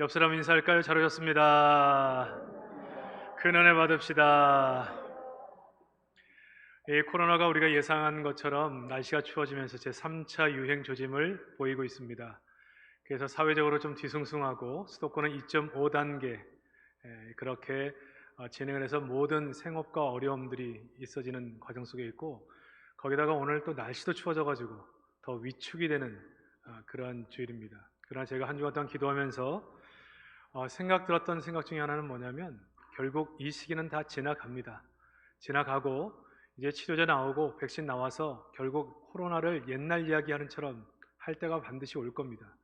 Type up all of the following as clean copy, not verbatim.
옆 사람 인사할까요? 잘 오셨습니다. 큰 은혜 받읍시다. 이 코로나가 우리가 예상한 것처럼 날씨가 추워지면서 제3차 유행 조짐을 보이고 있습니다. 그래서 사회적으로 좀 뒤숭숭하고 수도권은 2.5단계 그렇게 진행을 해서 모든 생업과 어려움들이 있어지는 과정 속에 있고, 거기다가 오늘 또 날씨도 추워져가지고 더 위축이 되는 그러한 주일입니다. 그러나 제가 한 주간 동안 기도하면서 들었던 생각 중에 하나는 뭐냐면, 결국 이 시기는 다 지나갑니다. 지나가고 이제 치료제 나오고 백신 나와서 결국 코로나를 옛날 이야기하는처럼 할 때가 반드시 올 겁니다.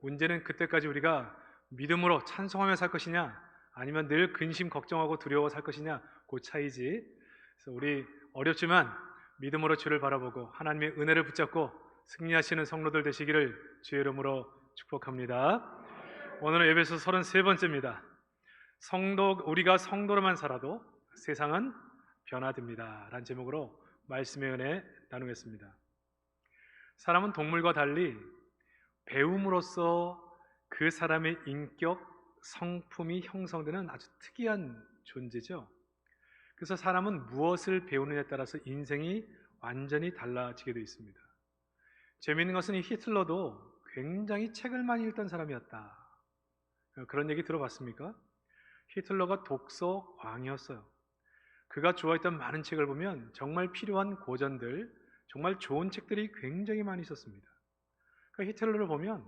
문제는 그때까지 우리가 믿음으로 찬송하며 살 것이냐, 아니면 늘 근심 걱정하고 두려워 살 것이냐, 그 차이지. 그래서 우리 어렵지만 믿음으로 주를 바라보고 하나님의 은혜를 붙잡고 승리하시는 성도들 되시기를 주의 이름으로 축복합니다. 오늘은 에베소 33번째입니다. 우리가 성도로만 살아도 세상은 변화됩니다 라는 제목으로 말씀의 은혜 나누겠습니다. 사람은 동물과 달리 배움으로써 그 사람의 인격, 성품이 형성되는 아주 특이한 존재죠. 그래서 사람은 무엇을 배우느냐에 따라서 인생이 완전히 달라지게 되어 있습니다. 재미있는 것은 이 히틀러도 굉장히 책을 많이 읽던 사람이었다, 그런 얘기 들어봤습니까? 히틀러가 독서 광이었어요. 그가 좋아했던 많은 책을 보면 정말 필요한 고전들, 정말 좋은 책들이 굉장히 많이 있었습니다. 그러니까 히틀러를 보면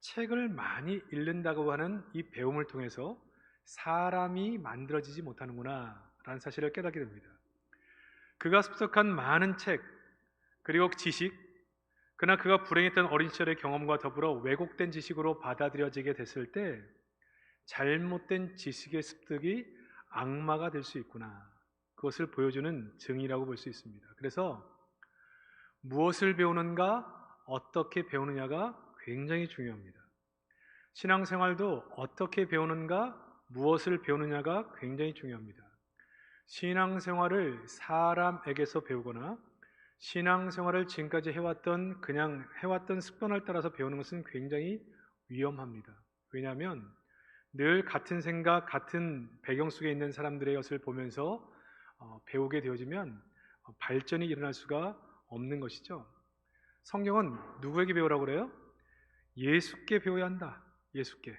책을 많이 읽는다고 하는 이 배움을 통해서 사람이 만들어지지 못하는구나 라는 사실을 깨닫게 됩니다. 그가 습득한 많은 책, 그리고 지식, 그러나 그가 불행했던 어린 시절의 경험과 더불어 왜곡된 지식으로 받아들여지게 됐을 때 잘못된 지식의 습득이 악마가 될 수 있구나, 그것을 보여주는 증이라고 볼 수 있습니다. 그래서 무엇을 배우는가, 어떻게 배우느냐가 굉장히 중요합니다. 신앙생활도 어떻게 배우는가, 무엇을 배우느냐가 굉장히 중요합니다. 신앙생활을 사람에게서 배우거나 신앙생활을 지금까지 그냥 해왔던 습관을 따라서 배우는 것은 굉장히 위험합니다. 왜냐하면 늘 같은 생각, 같은 배경 속에 있는 사람들의 것을 보면서 배우게 되어지면 발전이 일어날 수가 없는 것이죠. 성경은 누구에게 배우라고 그래요? 예수께 배워야 한다. 예수께.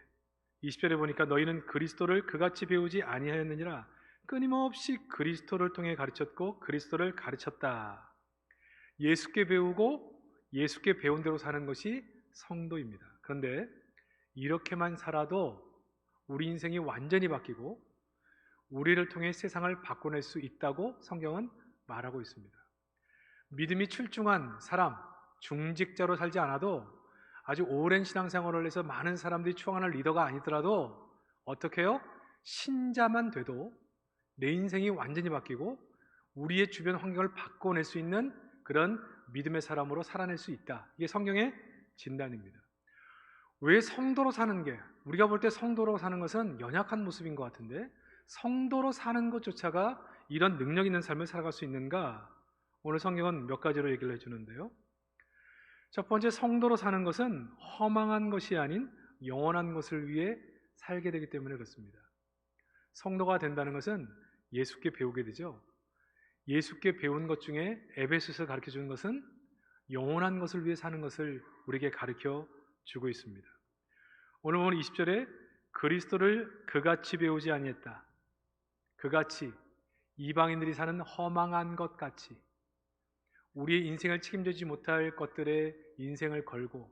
20절에 보니까 너희는 그리스도를 그같이 배우지 아니하였느니라. 끊임없이 그리스도를 통해 가르쳤고 그리스도를 가르쳤다. 예수께 배우고 예수께 배운 대로 사는 것이 성도입니다. 그런데 이렇게만 살아도 우리 인생이 완전히 바뀌고 우리를 통해 세상을 바꿔낼 수 있다고 성경은 말하고 있습니다. 믿음이 출중한 사람, 중직자로 살지 않아도 아주 오랜 신앙생활을 해서 많은 사람들이 추앙하는 리더가 아니더라도 어떻게 해요? 신자만 돼도 내 인생이 완전히 바뀌고 우리의 주변 환경을 바꿔낼 수 있는 그런 믿음의 사람으로 살아낼 수 있다. 이게 성경의 진단입니다. 왜 성도로 사는 게, 우리가 볼 때 성도로 사는 것은 연약한 모습인 것 같은데 성도로 사는 것조차가 이런 능력 있는 삶을 살아갈 수 있는가? 오늘 성경은 몇 가지로 얘기를 해주는데요. 첫 번째, 성도로 사는 것은 허망한 것이 아닌 영원한 것을 위해 살게 되기 때문에 그렇습니다. 성도가 된다는 것은 예수께 배우게 되죠. 예수께 배운 것 중에 에베소서 가르쳐 주는 것은 영원한 것을 위해 사는 것을 우리에게 가르쳐 주고 있습니다. 오늘 보면 20절에 그리스도를 그같이 배우지 아니했다. 그같이, 이방인들이 사는 허망한 것 같이 우리의 인생을 책임지지 못할 것들에 인생을 걸고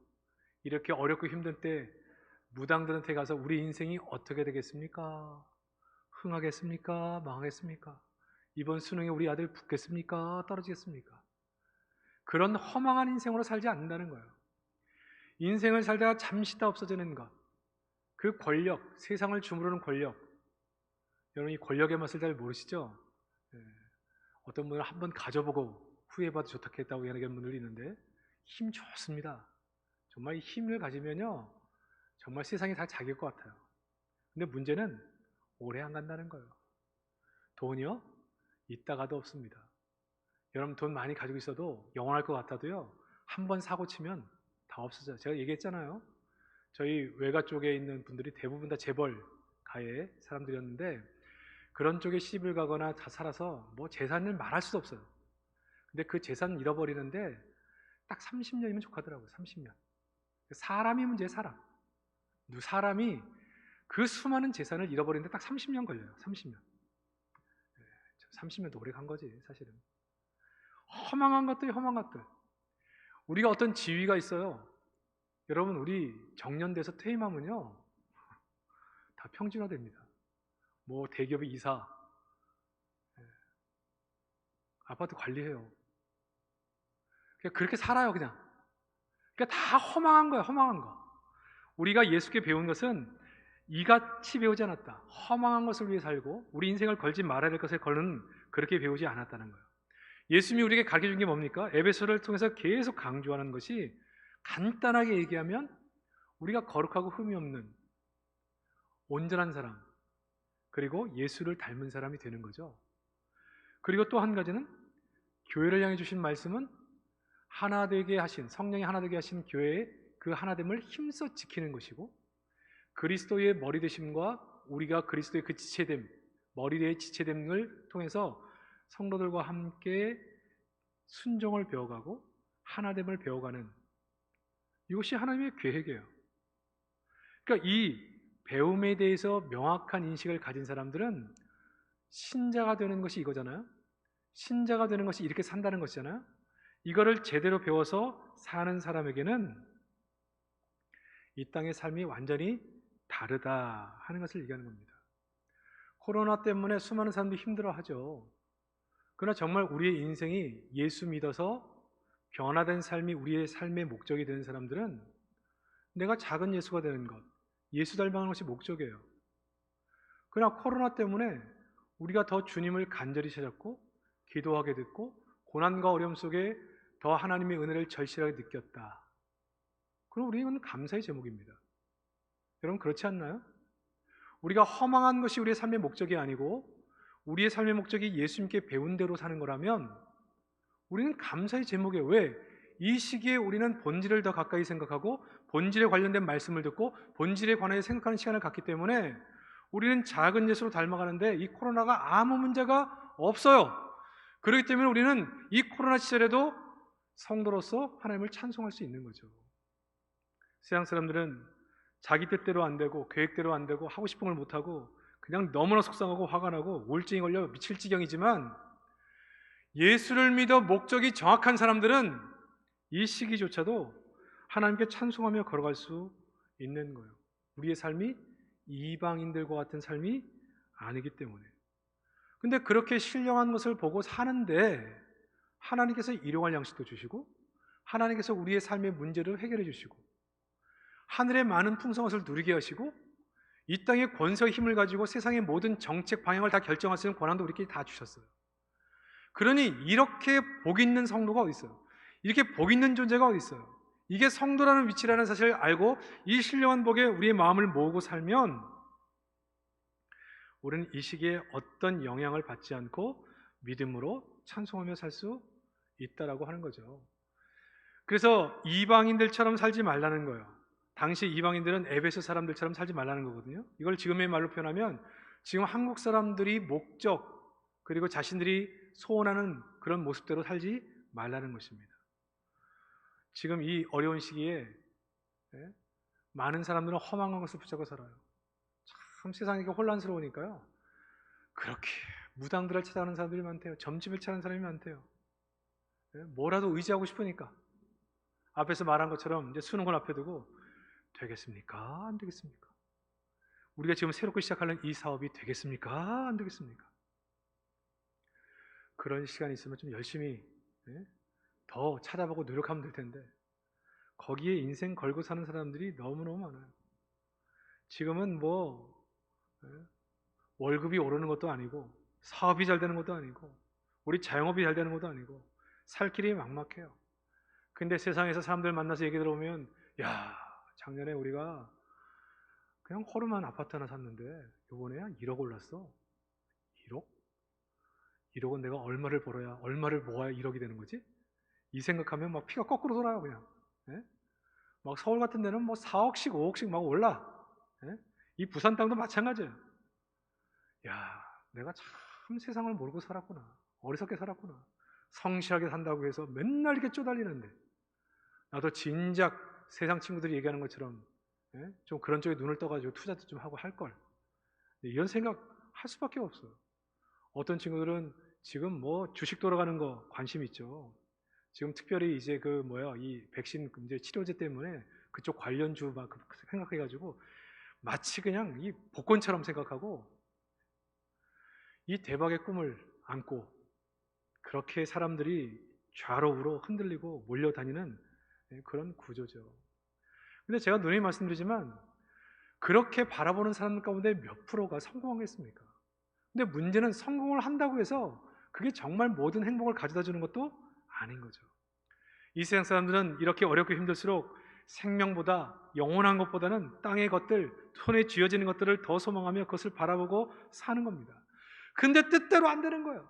이렇게 어렵고 힘든 때 무당들한테 가서 우리 인생이 어떻게 되겠습니까? 흥하겠습니까? 망하겠습니까? 이번 수능에 우리 아들 붙겠습니까? 떨어지겠습니까? 그런 허망한 인생으로 살지 않는다는 거예요. 인생을 살다가 잠시 다 없어지는 것, 그 권력, 세상을 주무르는 권력, 여러분 이 권력의 맛을 잘 모르시죠? 어떤 분은 한번 가져보고 후회받아 좋다했다고 얘기하는 분들이 있는데 힘 좋습니다. 정말 힘을 가지면요 정말 세상이 다 자기일 것 같아요. 근데 문제는 오래 안 간다는 거예요. 돈이요? 있다가도 없습니다. 여러분 돈 많이 가지고 있어도 영원할 것 같아도요 한 번 사고 치면 다 없어져요. 제가 얘기했잖아요. 저희 외가 쪽에 있는 분들이 대부분 다 재벌 가의 사람들이었는데 그런 쪽에 시집을 가거나 다 살아서 뭐 재산을 말할 수도 없어요. 근데 그 재산 잃어버리는데 딱 30년이면 족하더라고요. 30년. 사람이 문제예요, 사람. 사람이 그 수많은 재산을 잃어버리는데 딱 30년 걸려요. 30년. 30년도 오래 간 거지, 사실은. 허망한 것들이 허망한 것들. 우리가 어떤 지위가 있어요. 여러분, 우리 정년돼서 퇴임하면요, 다 평준화됩니다. 뭐 대기업의 이사, 아파트 관리해요. 그냥 그렇게 살아요, 그냥. 그러니까 다 허망한 거예요, 허망한 거. 우리가 예수께 배운 것은 이같이 배우지 않았다. 허망한 것을 위해 살고 우리 인생을 걸지 말아야 될 것을 걸는 그렇게 배우지 않았다는 거예요. 예수님이 우리에게 가르쳐 준 게 뭡니까? 에베소를 통해서 계속 강조하는 것이 간단하게 얘기하면 우리가 거룩하고 흠이 없는 온전한 사람, 그리고 예수를 닮은 사람이 되는 거죠. 그리고 또 한 가지는 교회를 향해 주신 말씀은 하나 되게 하신, 성령이 하나 되게 하신 교회의 그 하나됨을 힘써 지키는 것이고, 그리스도의 머리 되심과 우리가 그리스도의 그 지체됨, 머리의 지체됨을 통해서 성도들과 함께 순종을 배워가고 하나됨을 배워가는, 이것이 하나님의 계획이에요. 그러니까 이 배움에 대해서 명확한 인식을 가진 사람들은 신자가 되는 것이 이거잖아요. 신자가 되는 것이 이렇게 산다는 것이잖아요. 이거를 제대로 배워서 사는 사람에게는 이 땅의 삶이 완전히 다르다 하는 것을 얘기하는 겁니다. 코로나 때문에 수많은 사람들이 힘들어하죠. 그러나 정말 우리의 인생이 예수 믿어서 변화된 삶이 우리의 삶의 목적이 되는 사람들은 내가 작은 예수가 되는 것, 예수 닮아가는 것이 목적이에요. 그러나 코로나 때문에 우리가 더 주님을 간절히 찾았고 기도하게 됐고 고난과 어려움 속에 더 하나님의 은혜를 절실하게 느꼈다. 그럼 우리는 감사의 제목입니다. 여러분 그렇지 않나요? 우리가 허망한 것이 우리의 삶의 목적이 아니고 우리의 삶의 목적이 예수님께 배운 대로 사는 거라면 우리는 감사의 제목이에요. 왜? 이 시기에 우리는 본질을 더 가까이 생각하고 본질에 관련된 말씀을 듣고 본질에 관해 생각하는 시간을 갖기 때문에 우리는 작은 예수로 닮아가는데 이 코로나가 아무 문제가 없어요. 그렇기 때문에 우리는 이 코로나 시절에도 성도로서 하나님을 찬송할 수 있는 거죠. 세상 사람들은 자기 뜻대로 안 되고 계획대로 안 되고 하고 싶은 걸 못하고 그냥 너무나 속상하고 화가 나고 우울증이 걸려 미칠 지경이지만 예수를 믿어 목적이 정확한 사람들은 이 시기조차도 하나님께 찬송하며 걸어갈 수 있는 거예요. 우리의 삶이 이방인들과 같은 삶이 아니기 때문에. 근데 그렇게 신령한 것을 보고 사는데 하나님께서 일용할 양식도 주시고 하나님께서 우리의 삶의 문제를 해결해 주시고 하늘의 많은 풍성한 것을 누리게 하시고 이 땅의 권세의 힘을 가지고 세상의 모든 정책 방향을 다 결정할 수 있는 권한도 우리에게 다 주셨어요. 그러니 이렇게 복 있는 성도가 어디 있어요? 이렇게 복 있는 존재가 어디 있어요? 이게 성도라는 위치라는 사실을 알고 이 신령한 복에 우리의 마음을 모으고 살면 우리는 이 시기에 어떤 영향을 받지 않고 믿음으로 찬송하며 살 수 있다라고 하는 거죠. 그래서 이방인들처럼 살지 말라는 거예요. 당시 이방인들은 에베소 사람들처럼 살지 말라는 거거든요. 이걸 지금의 말로 표현하면 지금 한국 사람들이 목적 그리고 자신들이 소원하는 그런 모습대로 살지 말라는 것입니다. 지금 이 어려운 시기에 많은 사람들은 허망한 것을 붙잡고 살아요. 참 세상이 혼란스러우니까요. 그렇게 무당들을 찾아가는 사람들이 많대요. 점집을 찾는 사람이 많대요. 뭐라도 의지하고 싶으니까 앞에서 말한 것처럼 이제 수능을 앞에 두고 되겠습니까? 안 되겠습니까? 우리가 지금 새롭게 시작하는 이 사업이 되겠습니까? 안 되겠습니까? 그런 시간이 있으면 좀 열심히 더 찾아보고 노력하면 될 텐데 거기에 인생 걸고 사는 사람들이 너무너무 많아요. 지금은 뭐 월급이 오르는 것도 아니고 사업이 잘 되는 것도 아니고 우리 자영업이 잘 되는 것도 아니고 살 길이 막막해요. 근데 세상에서 사람들 만나서 얘기 들어보면 야 작년에 우리가 그냥 허름한 아파트 하나 샀는데 요번에 한 1억 올랐어. 1억? 1억은 내가 얼마를 벌어야 얼마를 모아야 1억이 되는 거지? 이 생각하면 막 피가 거꾸로 돌아요 그냥. 막 서울 같은 데는 뭐 4억씩 5억씩 막 올라. 예? 이 부산 땅도 마찬가지예요. 야, 내가 참 세상을 모르고 살았구나. 어리석게 살았구나. 성실하게 산다고 해서 맨날 이렇게 쪼달리는데 나도 진작 세상 친구들이 얘기하는 것처럼 좀 그런 쪽에 눈을 떠가지고 투자도 좀 하고 할 걸. 이런 생각 할 수밖에 없어요. 어떤 친구들은 지금 뭐 주식 돌아가는 거 관심 있죠. 지금 특별히 이제 이 백신 이제 치료제 때문에 그쪽 관련주 막 생각해가지고 마치 그냥 이 복권처럼 생각하고 이 대박의 꿈을 안고 그렇게 사람들이 좌로 우로 흔들리고 몰려다니는 그런 구조죠. 근데 제가 누누이 말씀드리지만 그렇게 바라보는 사람 가운데 몇 프로가 성공하겠습니까? 근데 문제는 성공을 한다고 해서 그게 정말 모든 행복을 가져다 주는 것도 아닌 거죠. 이 세상 사람들은 이렇게 어렵고 힘들수록 생명보다 영원한 것보다는 땅의 것들, 손에 쥐어지는 것들을 더 소망하며 그것을 바라보고 사는 겁니다. 근데 뜻대로 안 되는 거예요.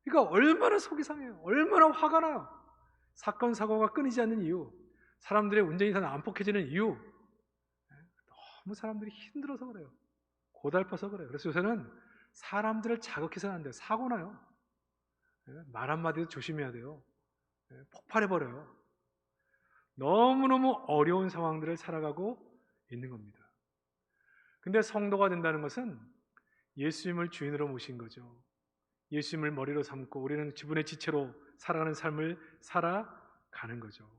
그러니까 얼마나 속이 상해요. 얼마나 화가 나요. 사건 사고가 끊이지 않는 이유, 사람들의 운전이 더 난폭해지는 이유, 너무 사람들이 힘들어서 그래요. 고달퍼서 그래요. 그래서 요새는 사람들을 자극해서는 안 돼요. 사고 나요. 말 한마디도 조심해야 돼요. 폭발해버려요. 너무너무 어려운 상황들을 살아가고 있는 겁니다. 근데 성도가 된다는 것은 예수님을 주인으로 모신 거죠. 예수님을 머리로 삼고 우리는 지분의 지체로 살아가는 삶을 살아가는 거죠.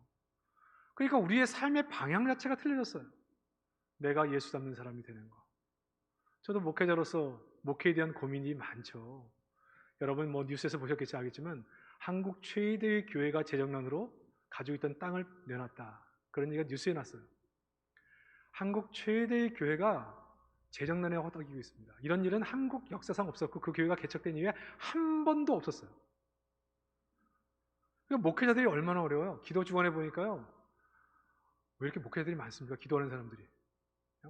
그러니까 우리의 삶의 방향 자체가 틀려졌어요. 내가 예수 닮는 사람이 되는 거. 저도 목회자로서 목회에 대한 고민이 많죠. 여러분 뭐 뉴스에서 보셨겠지 알겠지만 한국 최대의 교회가 재정난으로 가지고 있던 땅을 내놨다. 그런 얘기가 뉴스에 났어요. 한국 최대의 교회가 재정난에 허덕이고 있습니다. 이런 일은 한국 역사상 없었고 그 교회가 개척된 이후에 한 번도 없었어요. 그러니까 목회자들이 얼마나 어려워요. 기도 주간에 보니까요. 왜 이렇게 목회자들이 많습니까? 기도하는 사람들이.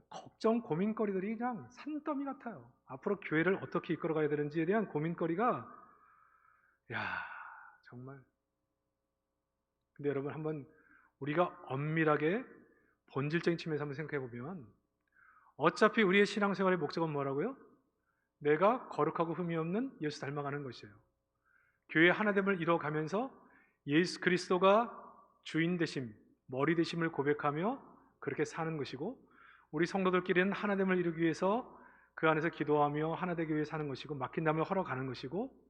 걱정, 고민거리들이 그냥 산더미 같아요. 앞으로 교회를 어떻게 이끌어가야 되는지에 대한 고민거리가 정말. 근데 여러분 한번 우리가 엄밀하게 본질적인 측면에서 한번 생각해 보면 어차피 우리의 신앙생활의 목적은 뭐라고요? 내가 거룩하고 흠이 없는 예수 닮아가는 것이에요. 교회 하나됨을 이뤄가면서 예수 그리스도가 주인 되심, 머리 되심을 고백하며 그렇게 사는 것이고 우리 성도들끼리는 하나됨을 이루기 위해서 그 안에서 기도하며 하나되기 위해 사는 것이고 맡긴다면 헐어가는 것이고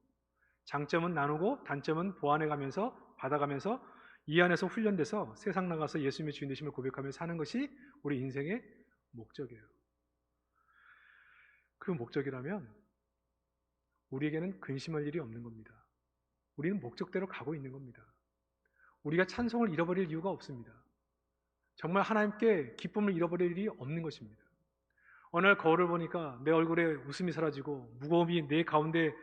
장점은 나누고 단점은 보완해가면서 받아가면서 이 안에서 훈련돼서 세상 나가서 예수님의 주인 되심을 고백하며 사는 것이 우리 인생의 목적이에요. 그 목적이라면 우리에게는 근심할 일이 없는 겁니다. 우리는 목적대로 가고 있는 겁니다. 우리가 찬송을 잃어버릴 이유가 없습니다. 정말 하나님께 기쁨을 잃어버릴 일이 없는 것입니다. 어느 날 거울을 보니까 내 얼굴에 웃음이 사라지고 무거움이 내 가운데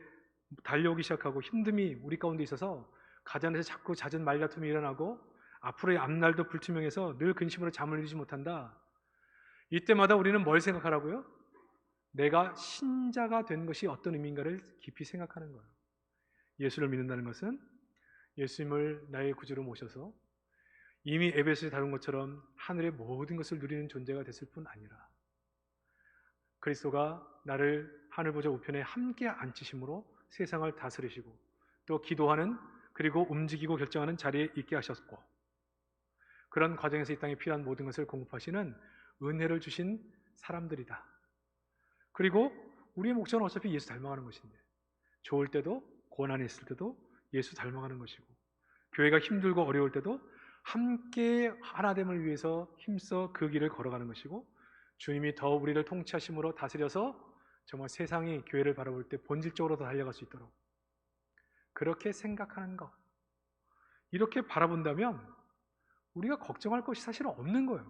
달려오기 시작하고 힘듦이 우리 가운데 있어서 가정에서 자꾸 잦은 말다툼이 일어나고 앞으로의 앞날도 불투명해서 늘 근심으로 잠을 이루지 못한다. 이때마다 우리는 뭘 생각하라고요? 내가 신자가 된 것이 어떤 의미인가를 깊이 생각하는 거예요. 예수를 믿는다는 것은 예수님을 나의 구주로 모셔서 이미 에베소에 다룬 것처럼 하늘의 모든 것을 누리는 존재가 됐을 뿐 아니라 그리스도가 나를 하늘 보좌 우편에 함께 앉히심으로 세상을 다스리시고 또 기도하는 그리고 움직이고 결정하는 자리에 있게 하셨고 그런 과정에서 이 땅에 필요한 모든 것을 공급하시는 은혜를 주신 사람들이다. 그리고 우리의 목적은 어차피 예수 닮아가는 것인데 좋을 때도 고난이 있을 때도 예수 닮아가는 것이고 교회가 힘들고 어려울 때도 함께 하나됨을 위해서 힘써 그 길을 걸어가는 것이고 주님이 더 우리를 통치하심으로 다스려서 정말 세상이 교회를 바라볼 때 본질적으로 더 달려갈 수 있도록 그렇게 생각하는 것, 이렇게 바라본다면 우리가 걱정할 것이 사실은 없는 거예요.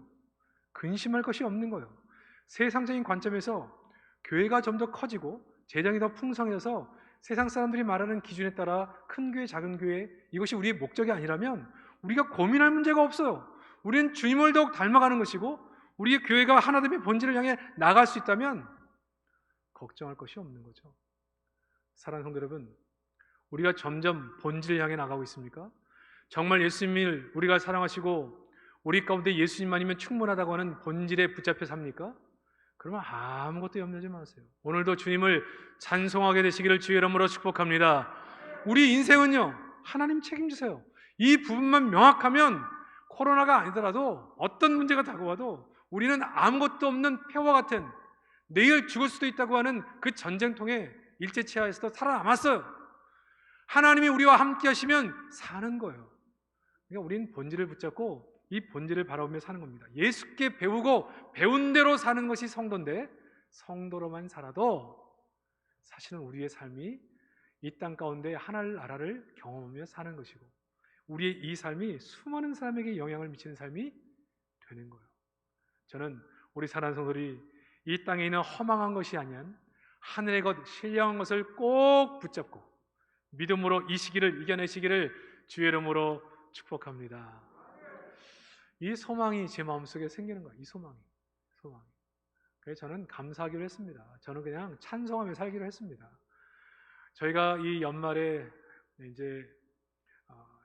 근심할 것이 없는 거예요. 세상적인 관점에서 교회가 좀 더 커지고 재정이 더 풍성해져서 세상 사람들이 말하는 기준에 따라 큰 교회, 작은 교회 이것이 우리의 목적이 아니라면 우리가 고민할 문제가 없어요. 우리는 주님을 더욱 닮아가는 것이고 우리의 교회가 하나됨의 본질을 향해 나갈 수 있다면 걱정할 것이 없는 거죠. 사랑하는 성도 여러분, 우리가 점점 본질을 향해 나가고 있습니까? 정말 예수님을 우리가 사랑하시고 우리 가운데 예수님만이면 충분하다고 하는 본질에 붙잡혀 삽니까? 그러면 아무것도 염려하지 마세요. 오늘도 주님을 찬송하게 되시기를 주의 이름으로 축복합니다. 우리 인생은요, 하나님 책임지세요. 이 부분만 명확하면 코로나가 아니더라도 어떤 문제가 다가와도 우리는 아무것도 없는 폐허와 같은, 내일 죽을 수도 있다고 하는 그 전쟁통에 일제치하에서도 살아남았어요. 하나님이 우리와 함께 하시면 사는 거예요. 그러니까 우리는 본질을 붙잡고 이 본질을 바라보며 사는 겁니다. 예수께 배우고 배운 대로 사는 것이 성도인데, 성도로만 살아도 사실은 우리의 삶이 이 땅 가운데 하나님 나라를 경험하며 사는 것이고, 우리의 이 삶이 수많은 사람에게 영향을 미치는 삶이 되는 거예요. 저는 우리 사랑하는 성도들이 이 땅에 있는 허망한 것이 아니한 하늘의 것, 신령한 것을 꼭 붙잡고 믿음으로 이 시기를 이겨내시기를 주의 이름으로 축복합니다. 이 소망이 제 마음속에 생기는 거예요. 이 소망이. 그래서 저는 감사하기로 했습니다. 저는 그냥 찬송하며 살기로 했습니다. 저희가 이 연말에 이제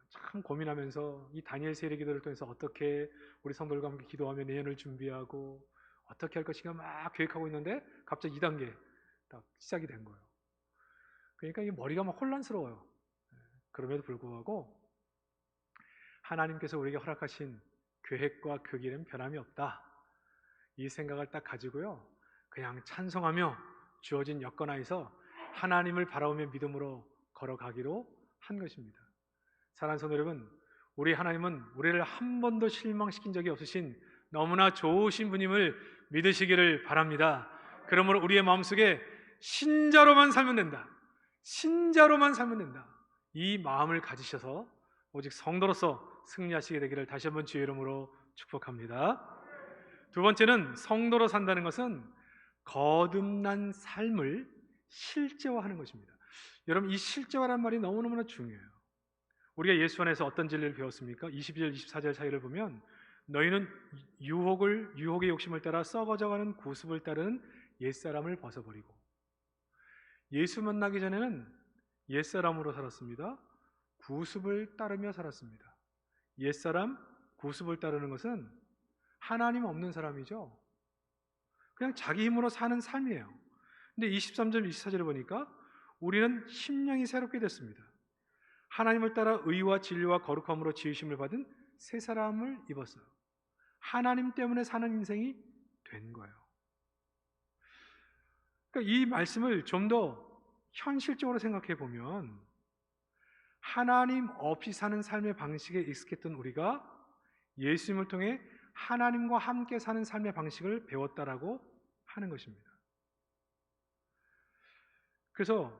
참 고민하면서 이 다니엘 세례 기도를 통해서 어떻게 우리 성도들과 함께 기도하며 내년을 준비하고 어떻게 할 것인가 막 계획하고 있는데 갑자기 2단계 딱 시작이 된 거예요. 그러니까 이 머리가 막 혼란스러워요. 그럼에도 불구하고 하나님께서 우리에게 허락하신 계획과 그 길은 변함이 없다, 이 생각을 딱 가지고요, 그냥 찬송하며 주어진 여건 하에서 하나님을 바라보며 믿음으로 걸어가기로 한 것입니다. 사랑하는 성도 여러분, 우리 하나님은 우리를 한 번도 실망시킨 적이 없으신 너무나 좋으신 분임을 믿으시기를 바랍니다. 그러므로 우리의 마음속에 신자로만 살면 된다, 신자로만 살면 된다, 이 마음을 가지셔서 오직 성도로서 승리하시게 되기를 다시 한번 주의 이름으로 축복합니다. 두 번째는, 성도로 산다는 것은 거듭난 삶을 실제화하는 것입니다. 여러분, 이 실제화라는 말이 너무너무나 중요해요. 우리가 예수 안에서 어떤 진리를 배웠습니까? 22절 24절 사이를 보면 너희는 유혹의 욕심을 따라 썩어져가는 구습을 따르는 옛사람을 벗어버리고, 예수 만나기 전에는 옛사람으로 살았습니다. 구습을 따르며 살았습니다. 옛사람, 구습을 따르는 것은 하나님 없는 사람이죠. 그냥 자기 힘으로 사는 삶이에요. 근데 23절 24절을 보니까 우리는 심령이 새롭게 됐습니다. 하나님을 따라 의와 진리와 거룩함으로 지으심을 받은 새 사람을 입었어요. 하나님 때문에 사는 인생이 된 거예요. 그러니까 이 말씀을 좀 더 현실적으로 생각해 보면, 하나님 없이 사는 삶의 방식에 익숙했던 우리가 예수님을 통해 하나님과 함께 사는 삶의 방식을 배웠다라고 하는 것입니다. 그래서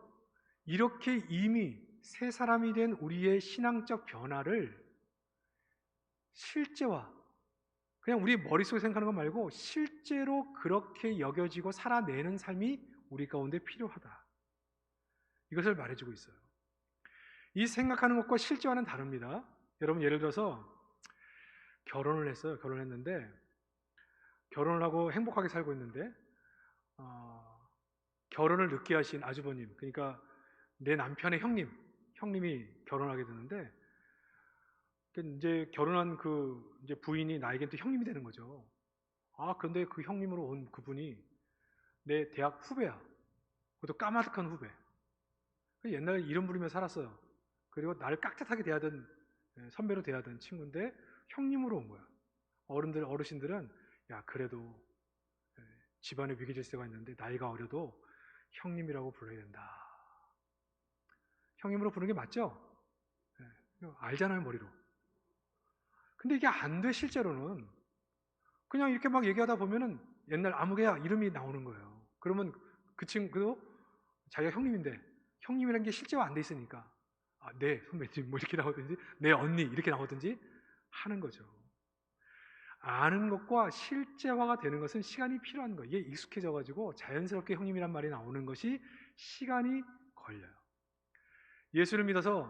이렇게 이미 새 사람이 된 우리의 신앙적 변화를 실제화, 그냥 우리 머릿속에 생각하는 것 말고 실제로 그렇게 여겨지고 살아내는 삶이 우리 가운데 필요하다, 이것을 말해주고 있어요. 이 생각하는 것과 실제와는 다릅니다. 여러분, 예를 들어서 결혼을 했어요. 결혼했는데, 결혼을 하고 행복하게 살고 있는데 결혼을 늦게 하신 아주버님, 그러니까 내 남편의 형님이 결혼하게 되는데, 이제 결혼한 그 이제 부인이 나에겐 또 형님이 되는 거죠. 그런데 그 형님으로 온 그분이 내 대학 후배야. 그것도 까마득한 후배. 옛날에 이름 부르며 살았어요. 그리고 나를 깍듯하게 대하던, 선배로 대하던 친구인데 형님으로 온 거야. 어르신들은 야, 그래도 집안에 위기 질서가 있는데 나이가 어려도 형님이라고 불러야 된다. 형님으로 부르는 게 맞죠? 알잖아요, 머리로. 근데 이게 안 돼. 실제로는 그냥 이렇게 막 얘기하다 보면은 옛날 아무개야 이름이 나오는 거예요. 그러면 그 친구도 자기가 형님인데 형님이라는 게 실제화 안 돼 있으니까 네 선배님 뭐 이렇게 나오든지, 네 언니 이렇게 나오든지 하는 거죠. 아는 것과 실제화가 되는 것은 시간이 필요한 거예요. 이게 익숙해져 가지고 자연스럽게 형님이란 말이 나오는 것이 시간이 걸려요. 예수를 믿어서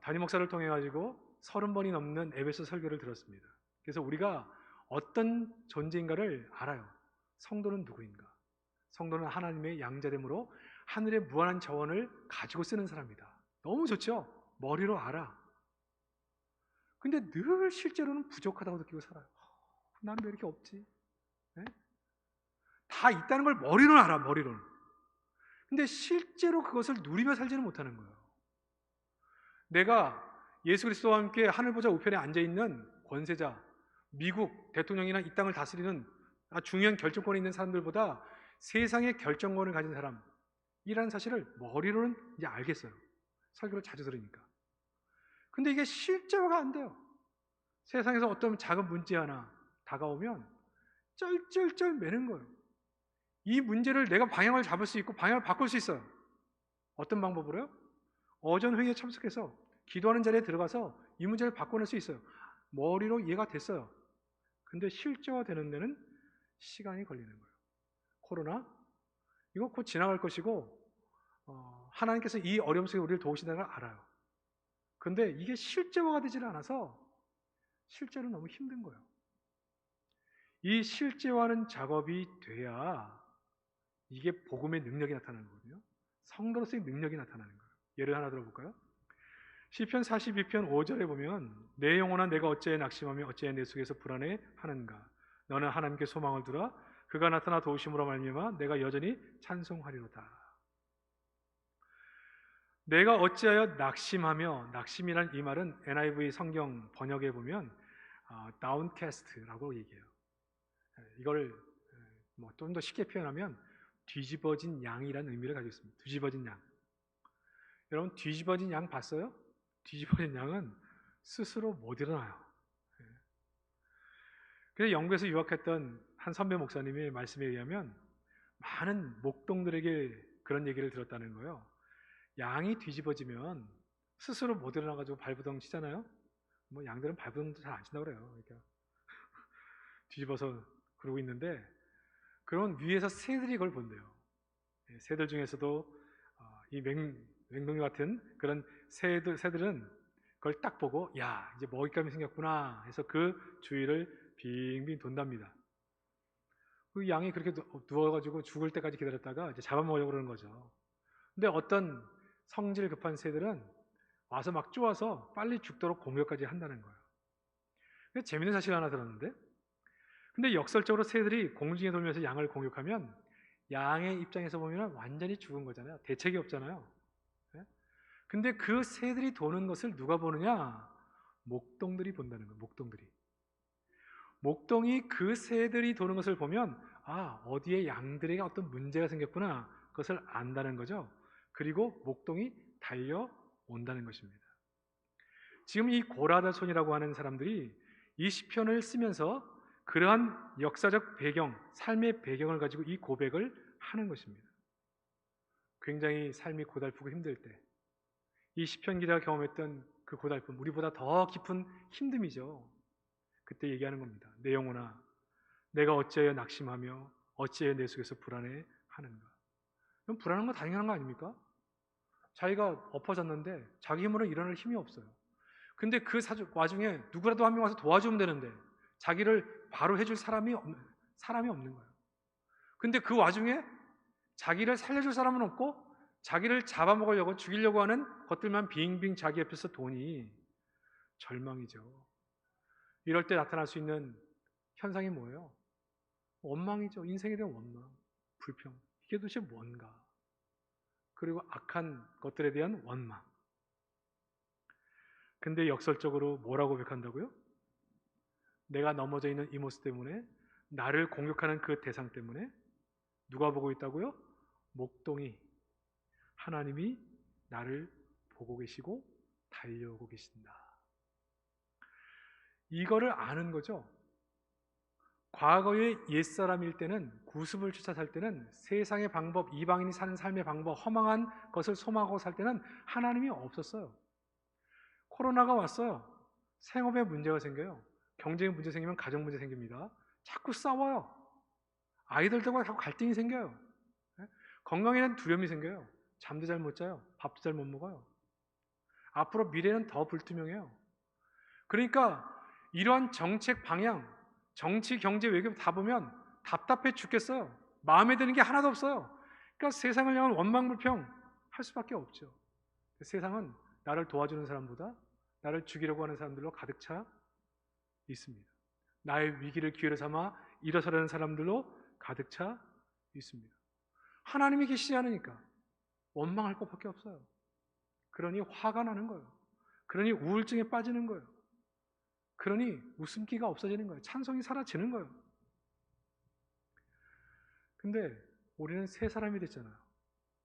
담임 목사를 통해 가지고 30번이 넘는 에베소 설교를 들었습니다. 그래서 우리가 어떤 존재인가를 알아요. 성도는 누구인가? 성도는 하나님의 양자됨으로 하늘의 무한한 자원을 가지고 쓰는 사람이다. 너무 좋죠? 머리로 알아. 근데 늘 실제로는 부족하다고 느끼고 살아요. 난 왜 이렇게 없지? 네? 다 있다는 걸 머리로는 알아, 머리로는. 근데 실제로 그것을 누리며 살지는 못하는 거예요. 내가 예수 그리스도와 함께 하늘 보좌 우편에 앉아 있는 권세자, 미국 대통령이나 이 땅을 다스리는 중요한 결정권이 있는 사람들보다 세상의 결정권을 가진 사람이라는 사실을 머리로는 이제 알겠어요. 설교를 자주 들으니까. 근데 이게 실제화가 안 돼요. 세상에서 어떤 작은 문제 하나 다가오면 쩔쩔쩔 매는 거예요. 이 문제를 내가 방향을 잡을 수 있고 방향을 바꿀 수 있어요. 어떤 방법으로요? 어전 회의에 참석해서 기도하는 자리에 들어가서 이 문제를 바꿔낼 수 있어요. 머리로 이해가 됐어요. 근데 실제화되는 데는 시간이 걸리는 거예요. 코로나 이거 곧 지나갈 것이고 하나님께서 이 어려움 속에 우리를 도우신다는 걸 알아요. 근데 이게 실제화가 되질 않아서 실제로 너무 힘든 거예요. 이 실제화하는 작업이 돼야 이게 복음의 능력이 나타나는 거거든요. 성도로서의 능력이 나타나는 거예요. 예를 하나 들어볼까요? 시편 42편 5절에 보면 내 영혼아 내가 어찌하여 낙심하며 어찌하여 내 속에서 불안해하는가. 너는 하나님께 소망을 두라. 그가 나타나 도우심으로 말미암아 내가 여전히 찬송하리로다. 내가 어찌하여 낙심하며, 낙심이란 이 말은 NIV 성경 번역에 보면 downcast라고 얘기해요. 이걸 좀 더 쉽게 표현하면 뒤집어진 양이라는 의미를 가지고 있습니다. 뒤집어진 양. 여러분 뒤집어진 양 봤어요? 뒤집어진 양은 스스로 못 일어나요. 그래서 영국에서 유학했던 한 선배 목사님의 말씀에 의하면 많은 목동들에게 그런 얘기를 들었다는 거예요. 양이 뒤집어지면 스스로 못 일어나가지고 발부동 치잖아요. 뭐 양들은 발부동도 잘 안 친다고 그래요. 그러니까 뒤집어서 그러고 있는데 그런 위에서 새들이 그걸 본대요. 새들 중에서도 이 맹동이 같은 그런 새들은 그걸 딱 보고 야 이제 먹잇감이 생겼구나 해서 그 주위를 빙빙 돈답니다. 그 양이 그렇게 누워가지고 죽을 때까지 기다렸다가 이제 잡아먹으려고 그러는 거죠. 근데 어떤 성질 급한 새들은 와서 막 쪼아서 빨리 죽도록 공격까지 한다는 거예요. 재밌는 사실 하나 들었는데 근데 역설적으로 새들이 공중에 돌면서 양을 공격하면 양의 입장에서 보면 완전히 죽은 거잖아요. 대책이 없잖아요. 근데 그 새들이 도는 것을 누가 보느냐? 목동들이 본다는 거예요. 목동이 그 새들이 도는 것을 보면 어디에 양들에게 어떤 문제가 생겼구나 그것을 안다는 거죠. 그리고 목동이 달려온다는 것입니다. 지금 이 고라다손이라고 하는 사람들이 이 시편을 쓰면서 그러한 역사적 배경, 삶의 배경을 가지고 이 고백을 하는 것입니다. 굉장히 삶이 고달프고 힘들 때 이 시편 기자가 경험했던 그 고달픔, 우리보다 더 깊은 힘듦이죠. 그때 얘기하는 겁니다. 내 영혼아, 내가 어찌하여 낙심하며 어찌하여 내 속에서 불안해하는가. 그럼 불안한 건 당연한 거 아닙니까? 자기가 엎어졌는데 자기 힘으로 일어날 힘이 없어요. 근데 그 와중에 누구라도 한 명 와서 도와주면 되는데 자기를 바로 해줄 사람이 없는 거예요. 근데 그 와중에 자기를 살려줄 사람은 없고 자기를 잡아먹으려고 죽이려고 하는 것들만 빙빙 자기 옆에서 도니 절망이죠. 이럴 때 나타날 수 있는 현상이 뭐예요? 원망이죠. 인생에 대한 원망, 불평. 이게 도대체 뭔가? 그리고 악한 것들에 대한 원망. 근데 역설적으로 뭐라고 고백한다고요? 내가 넘어져 있는 이 모습 때문에, 나를 공격하는 그 대상 때문에 누가 보고 있다고요? 목동이, 하나님이 나를 보고 계시고 달려오고 계신다. 이거를 아는 거죠. 과거의 옛사람일 때는, 구습을 쫓아 살 때는, 세상의 방법, 이방인이 사는 삶의 방법, 허망한 것을 소망하고 살 때는 하나님이 없었어요. 코로나가 왔어요. 생업에 문제가 생겨요. 경제에 문제 생기면 가정 문제 생깁니다. 자꾸 싸워요. 아이들과 자꾸 갈등이 생겨요. 건강에 대한 두려움이 생겨요. 잠도 잘 못 자요. 밥도 잘 못 먹어요. 앞으로 미래는 더 불투명해요. 그러니까 이러한 정책 방향, 정치, 경제, 외교 다 보면 답답해 죽겠어요. 마음에 드는 게 하나도 없어요. 그러니까 세상을 향한 원망불평 할 수밖에 없죠. 세상은 나를 도와주는 사람보다 나를 죽이려고 하는 사람들로 가득 차 있습니다. 나의 위기를 기회로 삼아 일어서려는 사람들로 가득 차 있습니다. 하나님이 계시지 않으니까 원망할 것밖에 없어요. 그러니 화가 나는 거예요. 그러니 우울증에 빠지는 거예요. 그러니 웃음기가 없어지는 거예요. 찬송이 사라지는 거예요. 근데 우리는 새 사람이 됐잖아요.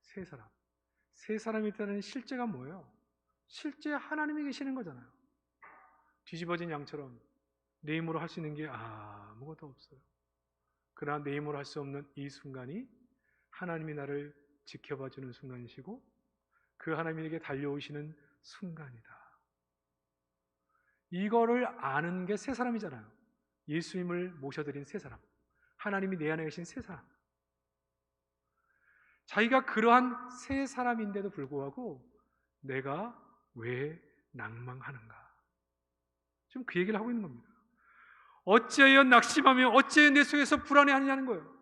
새 사람. 새 사람이 됐다는 실제가 뭐예요? 실제 하나님이 계시는 거잖아요. 뒤집어진 양처럼 내 힘으로 할 수 있는 게 아무것도 없어요. 그러나 내 힘으로 할 수 없는 이 순간이 하나님이 나를 지켜봐주는 순간이시고 그 하나님에게 달려오시는 순간이다. 이거를 아는 게 새 사람이잖아요. 예수님을 모셔드린 새 사람, 하나님이 내 안에 계신 새 사람. 자기가 그러한 새 사람인데도 불구하고 내가 왜 낭망하는가? 지금 그 얘기를 하고 있는 겁니다. 어찌하여 낙심하며 어찌하여 내 속에서 불안해하느냐는 거예요.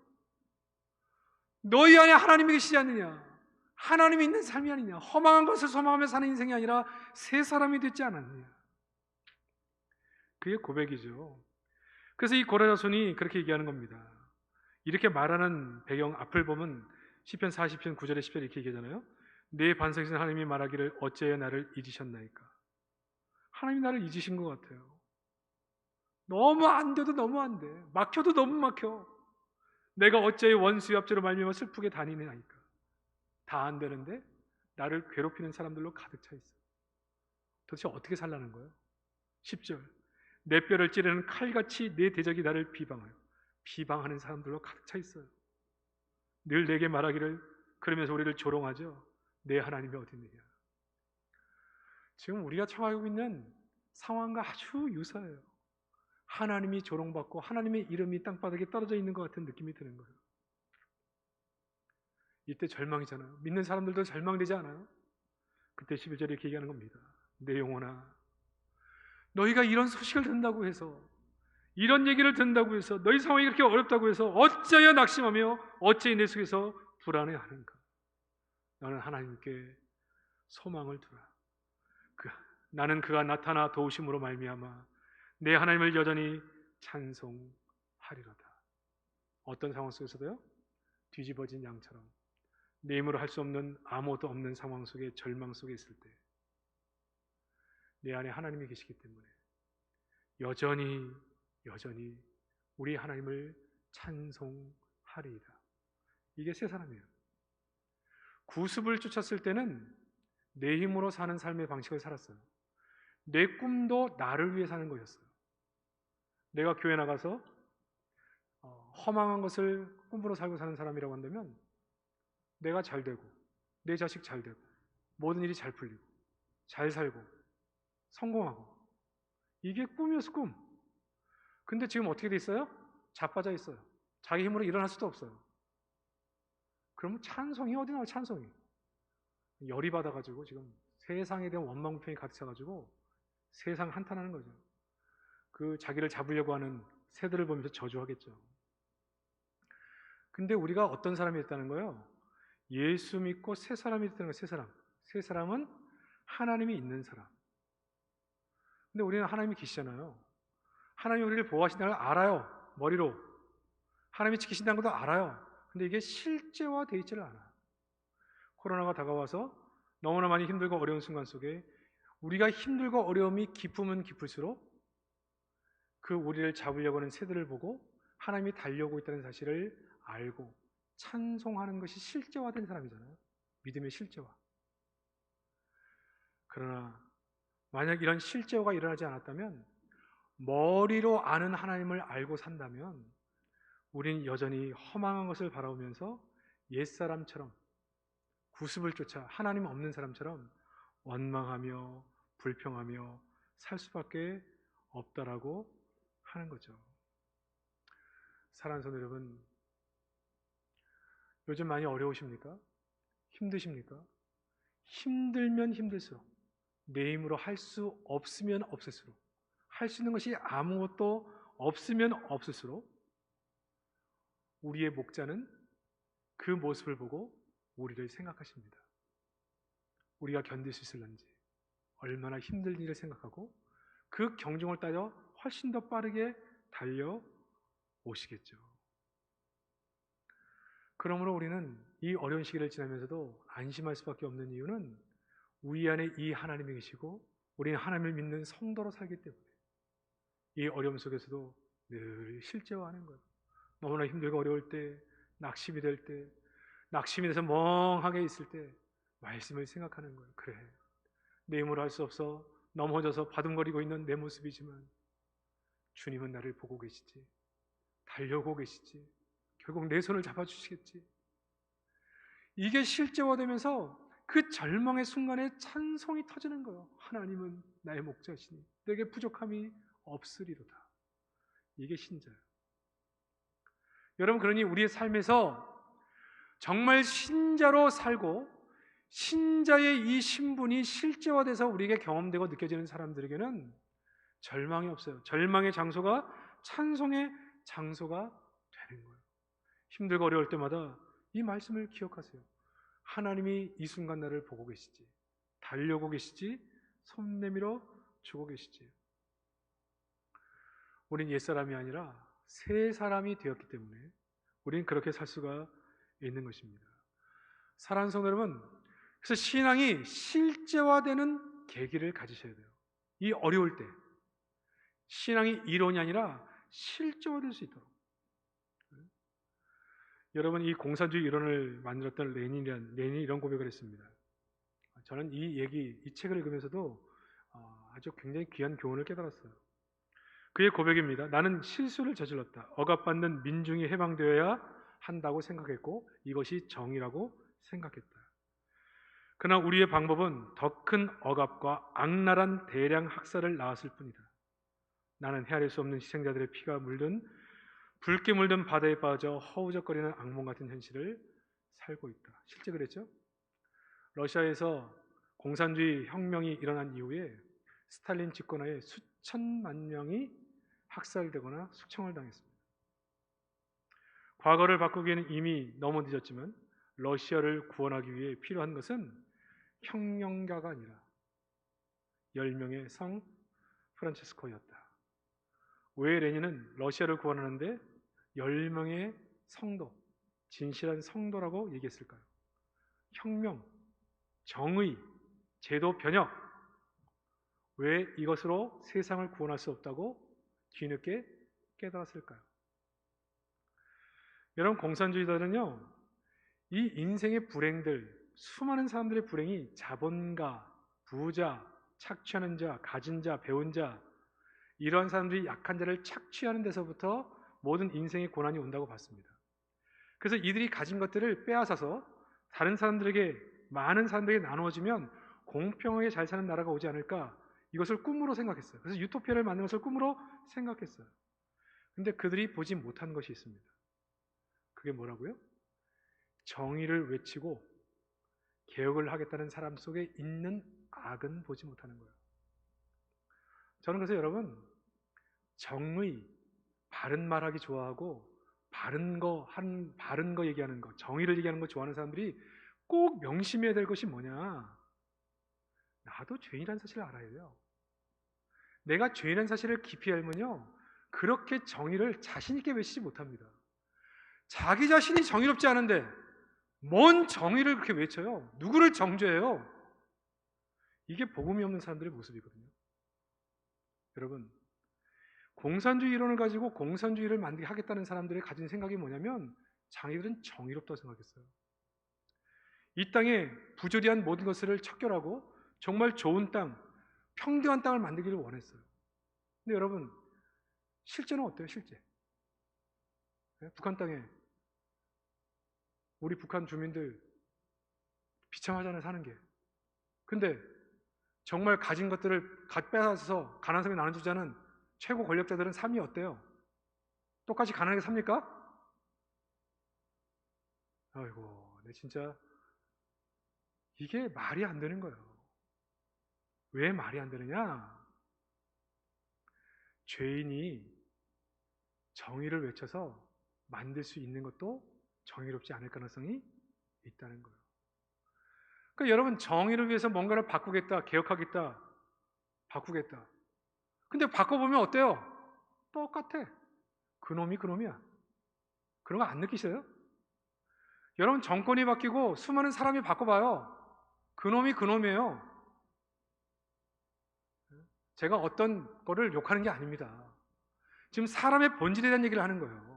너희 안에 하나님이 계시지 않느냐? 하나님이 있는 삶이 아니냐? 허망한 것을 소망하며 사는 인생이 아니라 새 사람이 됐지 않았느냐? 그게 고백이죠. 그래서 이 고라자손이 그렇게 얘기하는 겁니다. 이렇게 말하는 배경 앞을 보면 시편 40편 9절에 10절에 이렇게 얘기하잖아요. 내 반석이신 하나님이 말하기를 어찌하여 나를 잊으셨나이까? 하나님이 나를 잊으신 것 같아요. 너무 안 돼도 너무 안 돼. 막혀도 너무 막혀. 내가 어찌하여 원수의 압제로 말미암아 슬프게 다니느냐니까. 다 안 되는데 나를 괴롭히는 사람들로 가득 차 있어. 도대체 어떻게 살라는 거예요? 10절. 내 뼈를 찌르는 칼같이 내 대적이 나를 비방하여. 비방하는 사람들로 가득 차 있어요. 늘 내게 말하기를, 그러면서 우리를 조롱하죠. 내 하나님이 어디 있느냐. 지금 우리가 처하고 있는 상황과 아주 유사해요. 하나님이 조롱받고 하나님의 이름이 땅바닥에 떨어져 있는 것 같은 느낌이 드는 거예요. 이때 절망이잖아요. 믿는 사람들도 절망되지 않아요? 그때 11절에 이렇게 얘기하는 겁니다. 내 영혼아, 너희가 이런 소식을 듣는다고 해서, 이런 얘기를 듣는다고 해서, 너희 상황이 그렇게 어렵다고 해서 어찌하여 낙심하며 어찌하여 내 속에서 불안해하는가? 너는 하나님께 소망을 두라. 나는 그가 나타나 도우심으로 말미암아 내 하나님을 여전히 찬송하리로다. 어떤 상황 속에서도요? 뒤집어진 양처럼 내 힘으로 할 수 없는, 아무것도 없는 상황 속에, 절망 속에 있을 때 내 안에 하나님이 계시기 때문에 여전히 우리 하나님을 찬송하리이다. 이게 새 사람이에요. 구습을 쫓았을 때는 내 힘으로 사는 삶의 방식을 살았어요. 내 꿈도 나를 위해 사는 것이었어요. 내가 교회 나가서 허망한 것을 꿈으로 살고 사는 사람이라고 한다면 내가 잘 되고 내 자식 잘 되고 모든 일이 잘 풀리고 잘 살고 성공하고, 이게 꿈이었어, 꿈. 근데 지금 어떻게 돼 있어요? 자빠져 있어요. 자기 힘으로 일어날 수도 없어요. 그러면 찬송이 어디 나와요? 찬송이 열이 받아가지고 지금 세상에 대한 원망불평이 가득 차가지고 세상 한탄하는 거죠. 그 자기를 잡으려고 하는 새들을 보면서 저주하겠죠. 근데 우리가 어떤 사람이 됐다는 거예요? 예수 믿고 새 사람이 됐다는 거예요. 새 사람. 새 사람은 하나님이 있는 사람. 근데 우리는 하나님이 계시잖아요. 하나님이 우리를 보호하신다는 걸 알아요. 머리로. 하나님이 지키신다는 것도 알아요. 근데 이게 실제화되어 있지를 않아요. 코로나가 다가와서 너무나 많이 힘들고 어려운 순간 속에 우리가 힘들고 어려움이 깊으면 깊을수록 그 우리를 잡으려고 하는 새들을 보고 하나님이 달려오고 있다는 사실을 알고 찬송하는 것이 실제화된 사람이잖아요. 믿음의 실제화. 그러나 만약 이런 실제화가 일어나지 않았다면, 머리로 아는 하나님을 알고 산다면 우리는 여전히 허망한 것을 바라보면서 옛사람처럼, 구습을 쫓아 하나님 없는 사람처럼 원망하며 불평하며 살 수밖에 없다라고 하는 거죠. 사랑하는 성도 여러분, 요즘 많이 어려우십니까? 힘드십니까? 힘들면 힘들수록, 내 힘으로 할 수 없으면 없을수록, 할 수 있는 것이 아무것도 없으면 없을수록 우리의 목자는 그 모습을 보고 우리를 생각하십니다. 우리가 견딜 수 있을런지, 얼마나 힘든 일을 생각하고 그 경중을 따져 훨씬 더 빠르게 달려오시겠죠. 그러므로 우리는 이 어려운 시기를 지나면서도 안심할 수밖에 없는 이유는 우리 안에 이 하나님이 계시고 우리는 하나님을 믿는 성도로 살기 때문에 이 어려움 속에서도 늘 실제화하는 거예요. 너무나 힘들고 어려울 때, 낙심이 될 때, 낙심이 돼서 멍하게 있을 때 말씀을 생각하는 거예요. 그래, 내 힘으로 할 수 없어 넘어져서 바둥거리고 있는 내 모습이지만 주님은 나를 보고 계시지, 달려오고 계시지, 결국 내 손을 잡아주시겠지. 이게 실제화되면서 그 절망의 순간에 찬송이 터지는 거예요. 하나님은 나의 목자시니 내게 부족함이 없으리로다. 이게 신자예요. 여러분, 그러니 우리의 삶에서 정말 신자로 살고 신자의 이 신분이 실제화돼서 우리에게 경험되고 느껴지는 사람들에게는 절망이 없어요. 절망의 장소가 찬송의 장소가 되는 거예요. 힘들고 어려울 때마다 이 말씀을 기억하세요. 하나님이 이 순간 나를 보고 계시지, 달려오고 계시지, 손 내밀어 주고 계시지. 우린 옛사람이 아니라 새 사람이 되었기 때문에 우리는 그렇게 살 수가 있는 것입니다. 사랑하는 성도 여러분, 그래서 신앙이 실제화되는 계기를 가지셔야 돼요. 이 어려울 때 신앙이 이론이 아니라 실제화될 수 있도록. 여러분, 이 공산주의 이론을 만들었던 레닌이 이런 고백을 했습니다. 저는 이 책을 읽으면서도 아주 굉장히 귀한 교훈을 깨달았어요. 그의 고백입니다. 나는 실수를 저질렀다. 억압받는 민중이 해방되어야 한다고 생각했고 이것이 정의라고 생각했다. 그러나 우리의 방법은 더 큰 억압과 악랄한 대량 학살을 낳았을 뿐이다. 나는 헤아릴 수 없는 희생자들의 피가 물든 붉게 물든 바다에 빠져 허우적거리는 악몽 같은 현실을 살고 있다. 실제 그랬죠? 러시아에서 공산주의 혁명이 일어난 이후에 스탈린 집권하에 수천만 명이 학살되거나 숙청을 당했습니다. 과거를 바꾸기에는 이미 너무 늦었지만 러시아를 구원하기 위해 필요한 것은 혁명가가 아니라 10명의 성 프란체스코였다. 왜 레닌은 러시아를 구원하는데 10명의 성도, 진실한 성도라고 얘기했을까요? 혁명, 정의, 제도 변혁, 왜 이것으로 세상을 구원할 수 없다고 뒤늦게 깨달았을까요? 여러분, 공산주의자들은요, 이 인생의 불행들, 수많은 사람들의 불행이 자본가, 부자, 착취하는 자, 가진 자, 배운 자, 이러한 사람들이 약한 자를 착취하는 데서부터 모든 인생의 고난이 온다고 봤습니다. 그래서 이들이 가진 것들을 빼앗아서 다른 사람들에게, 많은 사람들에게 나누어주면 공평하게 잘 사는 나라가 오지 않을까, 이것을 꿈으로 생각했어요. 그래서 유토피아를 만드는 것을 꿈으로 생각했어요. 근데 그들이 보지 못한 것이 있습니다. 그게 뭐라고요? 정의를 외치고 개혁을 하겠다는 사람 속에 있는 악은 보지 못하는 거예요. 저는 그래서 여러분, 정의, 바른 말하기 좋아하고 바른 거 얘기하는 거, 정의를 얘기하는 거 좋아하는 사람들이 꼭 명심해야 될 것이 뭐냐? 나도 죄인이라는 사실을 알아야 돼요. 내가 죄인이라는 사실을 깊이 알면요, 그렇게 정의를 자신 있게 외치지 못합니다. 자기 자신이 정의롭지 않은데 뭔 정의를 그렇게 외쳐요? 누구를 정죄해요? 이게 복음이 없는 사람들의 모습이거든요. 여러분, 공산주의 이론을 가지고 공산주의를 만들게 하겠다는 사람들이 가진 생각이 뭐냐면 자기들은 정의롭다고 생각했어요. 이 땅에 부조리한 모든 것을 척결하고 정말 좋은 땅, 평등한 땅을 만들기를 원했어요. 근데 여러분, 실제는 어때요? 실제 북한 땅에 우리 북한 주민들 비참하잖아요, 사는 게. 근데 정말 가진 것들을 빼앗아서 가난한 사람이 나눠주자는 최고 권력자들은 삶이 어때요? 똑같이 가난하게 삽니까? 아이고, 내 진짜 이게 말이 안 되는 거예요. 왜 말이 안 되느냐? 죄인이 정의를 외쳐서 만들 수 있는 것도 정의롭지 않을 가능성이 있다는 거예요. 그러니까 여러분, 정의를 위해서 뭔가를 바꾸겠다, 개혁하겠다, 바꾸겠다. 근데 바꿔보면 어때요? 똑같아. 그놈이 그놈이야. 그런 거 안 느끼셔요? 여러분, 정권이 바뀌고 수많은 사람이 바꿔봐요. 그놈이 그놈이에요. 제가 어떤 거를 욕하는 게 아닙니다. 지금 사람의 본질에 대한 얘기를 하는 거예요.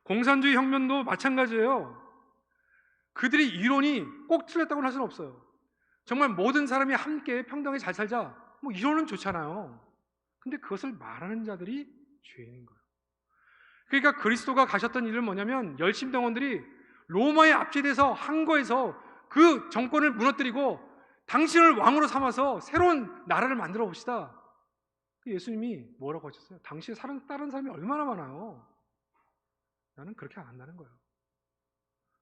공산주의 혁명도 마찬가지예요. 그들의 이론이 꼭 틀렸다고는 할 수는 없어요. 정말 모든 사람이 함께 평등하게 잘 살자, 뭐 이론은 좋잖아요. 근데 그것을 말하는 자들이 죄인인 거예요. 그러니까 그리스도가 가셨던 일은 뭐냐면, 열심당원들이 로마에 압제돼서 항거에서 그 정권을 무너뜨리고 당신을 왕으로 삼아서 새로운 나라를 만들어 봅시다. 예수님이 뭐라고 하셨어요? 당신의 다른 사람이 얼마나 많아요. 나는 그렇게 안 한다는 거예요.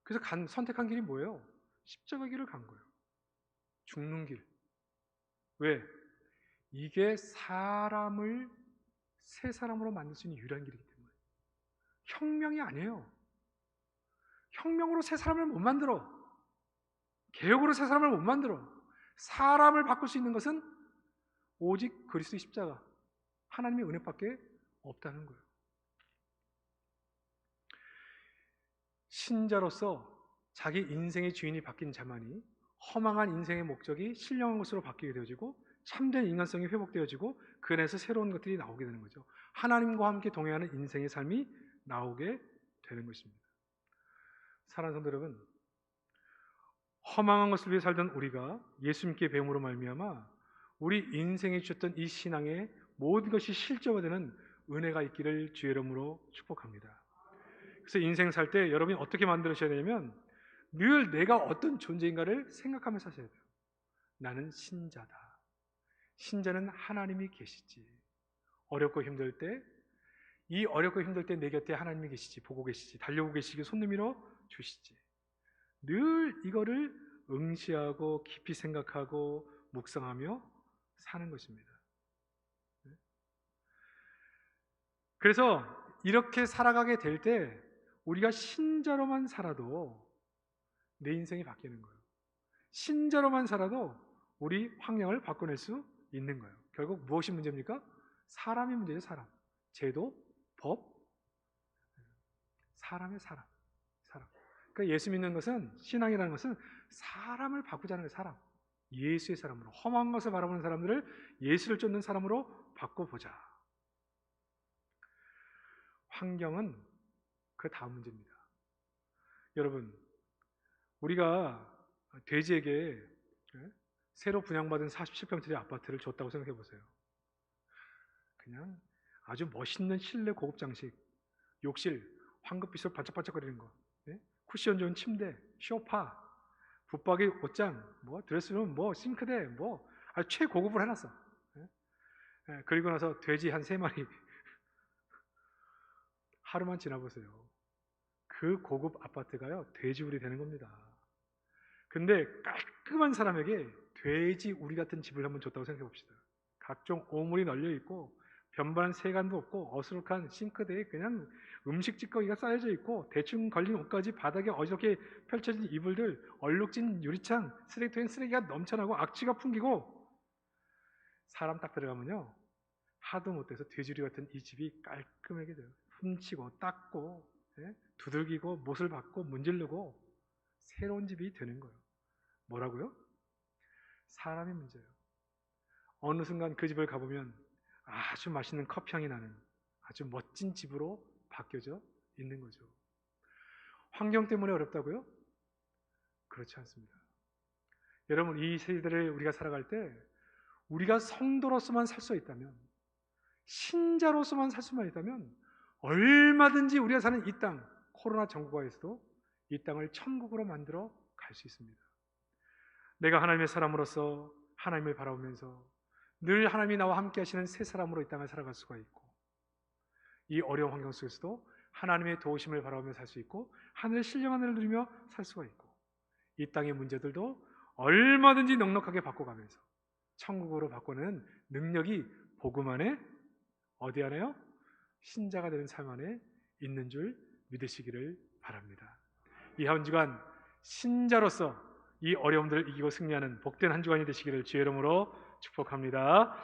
그래서 선택한 길이 뭐예요? 십자가 길을 간 거예요. 죽는 길. 왜? 이게 사람을 새 사람으로 만들 수 있는 유일한 길이기 때문에. 혁명이 아니에요. 혁명으로 새 사람을 못 만들어. 개혁으로 새 사람을 못 만들어. 사람을 바꿀 수 있는 것은 오직 그리스도의 십자가, 하나님의 은혜밖에 없다는 거예요. 신자로서 자기 인생의 주인이 바뀐 자만이 허망한 인생의 목적이 신령한 것으로 바뀌게 되어지고 참된 인간성이 회복되어지고 그 안에서 새로운 것들이 나오게 되는 거죠. 하나님과 함께 동행하는 인생의 삶이 나오게 되는 것입니다. 사랑하는 성도 여러분, 허망한 것을 위해 살던 우리가 예수님께 배움으로 말미암아 우리 인생에 주셨던 이 신앙의 모든 것이 실제화되는 은혜가 있기를 주의 이름으로 축복합니다. 그래서 인생 살 때 여러분이 어떻게 만들으셔야 되냐면, 늘 내가 어떤 존재인가를 생각하면서 사셔야 돼요. 나는 신자다. 신자는 하나님이 계시지. 어렵고 힘들 때, 이 어렵고 힘들 때 내 곁에 하나님이 계시지, 보고 계시지, 달려오고 계시기, 손 내밀어 주시지. 늘 이거를 응시하고 깊이 생각하고 묵상하며 사는 것입니다. 그래서 이렇게 살아가게 될 때 우리가 신자로만 살아도 내 인생이 바뀌는 거예요. 신자로만 살아도 우리 환경을 바꿔낼 수 있는 거예요. 결국 무엇이 문제입니까? 사람이 문제죠. 사람. 제도, 법, 사람의 사람. 그러니까 예수 믿는 것은, 신앙이라는 것은 사람을 바꾸자는 거예요. 사람. 예수의 사람으로, 험한 것을 바라보는 사람들을 예수를 쫓는 사람으로 바꿔보자. 환경은 그 다음 문제입니다. 여러분, 우리가 돼지에게 새로 분양받은 47평짜리 아파트를 줬다고 생각해 보세요. 그냥 아주 멋있는 실내 고급 장식, 욕실, 황급빛으로 반짝반짝거리는 거, 쿠션 좋은 침대, 소파, 붙박이 옷장, 드레스룸, 싱크대, 아주 최고급으로 해놨어. 그리고 나서 돼지 한 3마리 하루만 지나보세요. 그 고급 아파트가요, 돼지우리 되는 겁니다. 근데 깔끔한 사람에게 돼지 우리 같은 집을 한번 줬다고 생각해 봅시다. 각종 오물이 널려 있고 변반 세간도 없고 어수룩한 싱크대에 그냥 음식 찌꺼기가 쌓여져 있고 대충 걸린 옷까지 바닥에 어지럽게 펼쳐진 이불들, 얼룩진 유리창, 쓰레기통엔 쓰레기가 넘쳐나고 악취가 풍기고, 사람 딱 들어가면요, 하도 못해서 돼지우리 같은 이 집이 깔끔하게 돼요. 훔치고 닦고 두들기고 못을 박고 문지르고 새로운 집이 되는 거예요. 뭐라고요? 사람의 문제예요. 어느 순간 그 집을 가보면 아주 맛있는 커피향이 나는 아주 멋진 집으로 바뀌어져 있는 거죠. 환경 때문에 어렵다고요? 그렇지 않습니다. 여러분, 이 세대를 우리가 살아갈 때 우리가 성도로서만 살 수 있다면, 신자로서만 살 수만 있다면 얼마든지 우리가 사는 이 땅, 코로나 전국화에서도 이 땅을 천국으로 만들어 갈 수 있습니다. 내가 하나님의 사람으로서 하나님을 바라보면서 늘 하나님이 나와 함께 하시는 새 사람으로 이 땅을 살아갈 수가 있고, 이 어려운 환경 속에서도 하나님의 도우심을 바라보며 살 수 있고 하늘의 신령한 은혜를 누리며 살 수가 있고, 이 땅의 문제들도 얼마든지 넉넉하게 바꿔가면서 천국으로 바꾸는 능력이 복음 안에, 어디 안에요? 신자가 되는 삶 안에 있는 줄 믿으시기를 바랍니다. 이 한 주간 신자로서 이 어려움들을 이기고 승리하는 복된 한 주간이 되시기를 주의 이름으로 축복합니다.